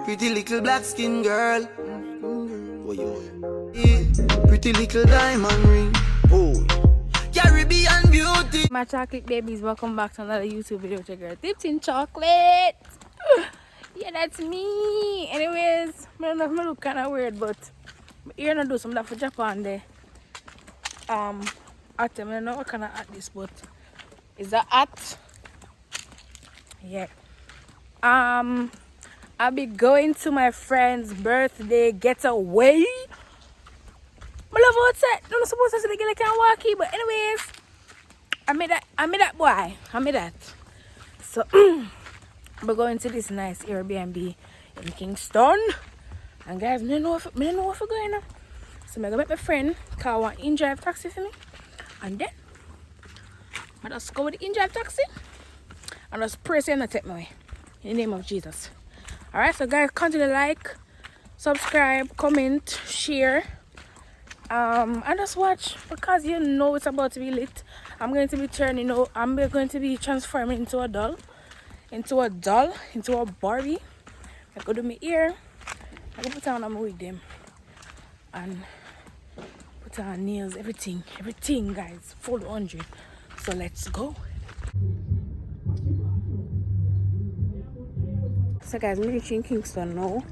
Pretty little black skin girl. Pretty little diamond ring. Oh, Caribbean beauty. My chocolate babies, welcome back to another YouTube video with your girl Dipped in Chocolate. Yeah, that's me. Anyways, I don't know if I look kind of weird, but you're gonna do some stuff for Japan there. I don't know what kind of at this, but is that at? Yeah. I'll be going to my friend's birthday getaway. I love outside. I'm not supposed to say the girl can't walk here, but anyways, I made that boy. I made that. So we're going to this nice Airbnb in Kingston. And guys, I don't know if we're going now. So I'm gonna make my friend call one in-drive taxi for me. And then I just go with the in-drive taxi and just pray saying to take me away. In the name of Jesus. Alright, so guys, continue to like, subscribe, comment, share. And just watch, because you know it's about to be lit. I'm going to be transforming into a doll, into a Barbie. I go do my ear, I go put on my wig them, and put on nails, everything guys, full 100. So let's go. So guys, I'm reaching Kingston now.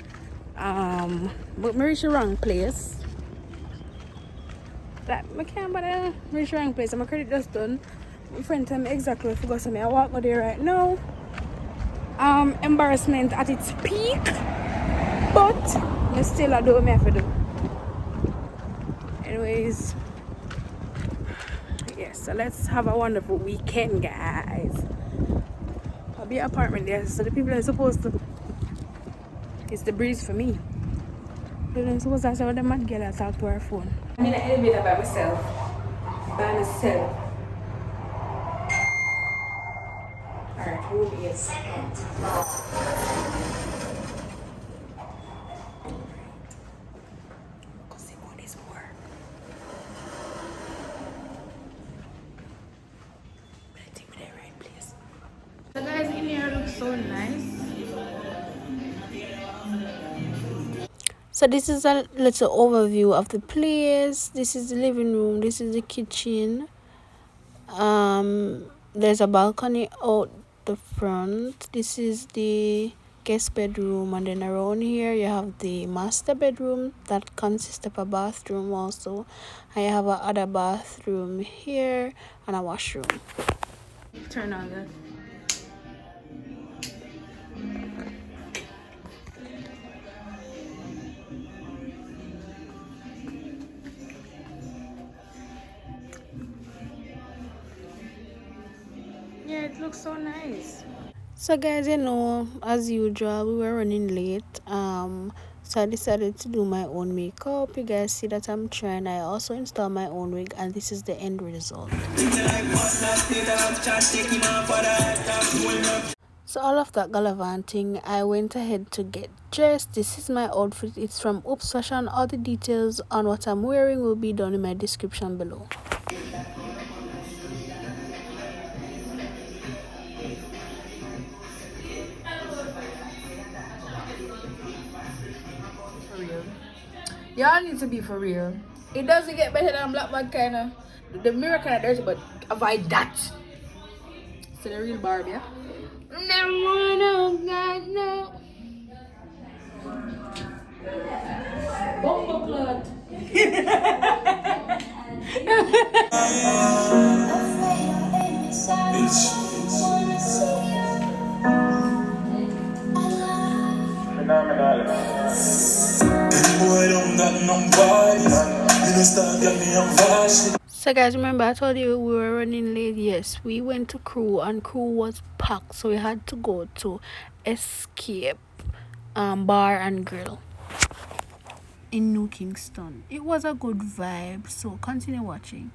But I reached the wrong place. Like, I can't bother reach the wrong place. My credit just done. My friend tell me exactly where to go, so I walk there right now. Embarrassment at its peak, but I still do what I have to do. Anyways, yes, so let's have a wonderful weekend, guys. I'll be at apartment there, so the people are supposed to. It's the breeze for me. They're supposed to say what the mad girl I talk to her phone. I'm in an elevator by myself. Alright, who is? Go see what this work. But I think we're the right place. The guys in here look so nice. So this is a little overview of the place. This is the living room. This is the kitchen. There's a balcony out the front. This is the guest bedroom, and then around here you have the master bedroom that consists of a bathroom also. I have a other bathroom here and a washroom. Turn on that. Yeah, it looks so nice. So guys, you know, as usual, we were running late. So I decided to do my own makeup. You guys see that I'm trying. I also installed my own wig, and this is the end result. So all of that gallivanting, I went ahead to get dressed. This is my outfit. It's from Oops Fashion. All the details on what I'm wearing will be down in my description below. Y'all need to be for real. It doesn't get better than black man kind of. The mirror kind of dirty, but avoid that. So the real Barbie, yeah? No, God, no. Bumbo clot. So guys, remember I told you we were running late? Yes, we went to Crew and Crew was packed, so we had to go to Escape Bar and Grill in New Kingston. It was a good vibe, so continue watching.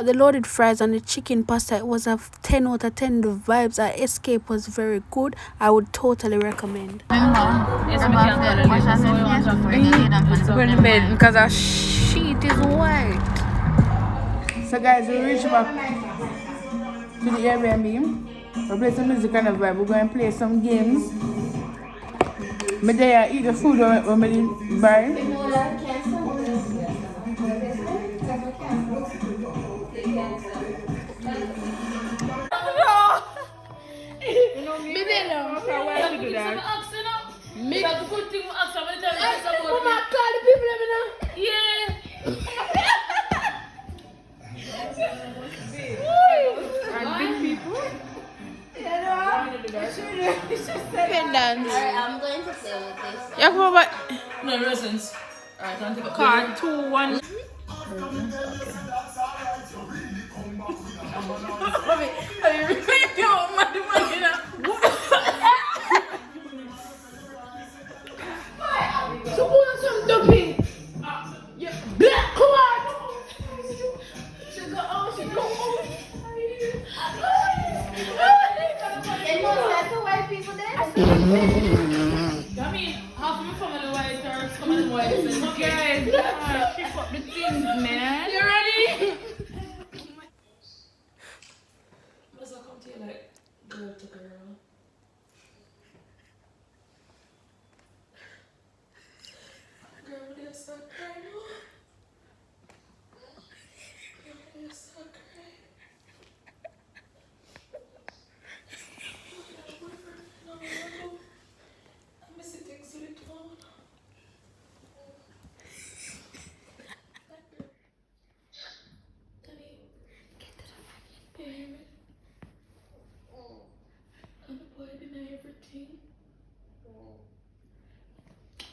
the loaded fries and the chicken pasta, it was a 10 out of 10. The vibes at Escape was very good. I would totally recommend. Because our sheet is white. So guys, we reach back to the Airbnb. We play some music and a vibe. We're going to play some games. Me there eat the food when we buy. Pendants. Alright, I'm going to play with this. Yeah, come on, but No lessons. Alright, I'll take a card 2 1. I mean, half of my family white or some of them white. Okay, pick up the things, man. You ready? Must I come to you like girl to girl? Girl, they're so crying. Girl, they're so crying. I'm sitting so little. And the boy deny everything.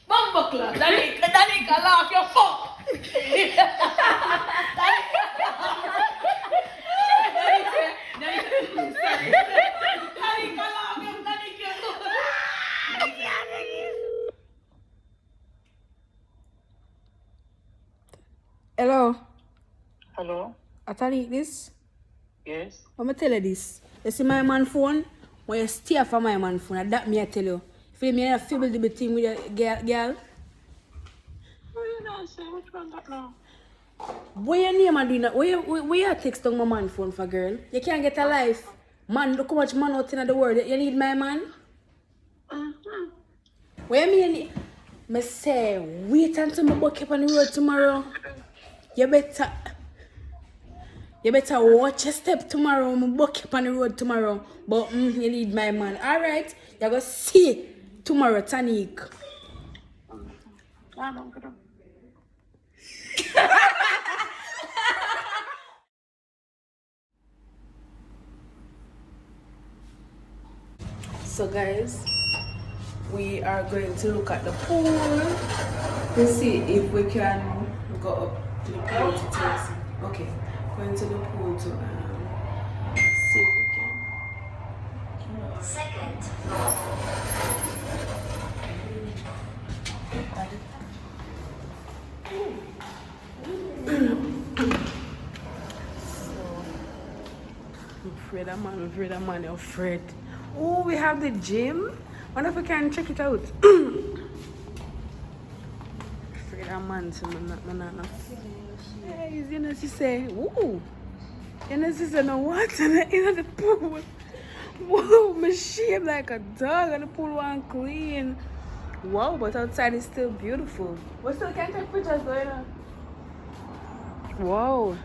Bumbleclaw! Danica, laugh your fuck! Hello. Hello? I tell you this. Yes? I'm going to tell you this. You see my man phone? When you stay for my man phone, that me I tell you. Feel me, I feel the big thing with your girl. What you not say? Which one that now? What your name are doing that? Where you text on my man phone for, girl? You can't get a life. Man, look how much man out in the world. You need my man? Mm-hmm. Where me say, wait until my buck up on the road tomorrow. You better watch your step tomorrow. My buck up on the road tomorrow. But you need my man. Alright? You go see tomorrow, Tanik. I don't get it. So guys, we are going to look at the pool to see if we can go up to the pool to taste. Okay, going to the pool to see if we can. Second. I'm afraid. Oh, we have the gym. Wonder if we can check it out. Afraid of man, so I'm not. Yeah, you know, she say, ooh. You know, she say, no water in the pool. Whoa, my shame like a dog and the pool one clean. Wow, but outside is still beautiful. We still can't take pictures going on. Wow.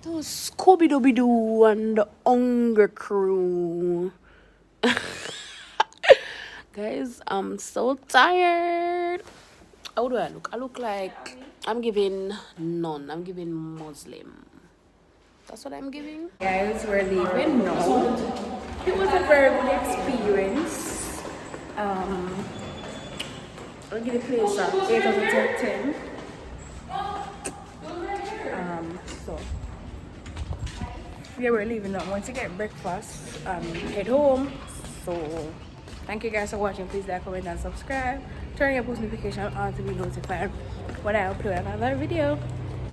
Scooby Dooby Doo and the Hunger Crew. Guys, I'm so tired. How do I look? I look like I'm giving none. I'm giving Muslim. That's what I'm giving. Guys, we're leaving now. It was a very good experience. I'll give the place a 8 out of 10. So yeah, we're leaving now. Once you get breakfast, head home. So thank you guys for watching. Please like, comment, and subscribe. Turn your post notification on to be notified when I upload another video.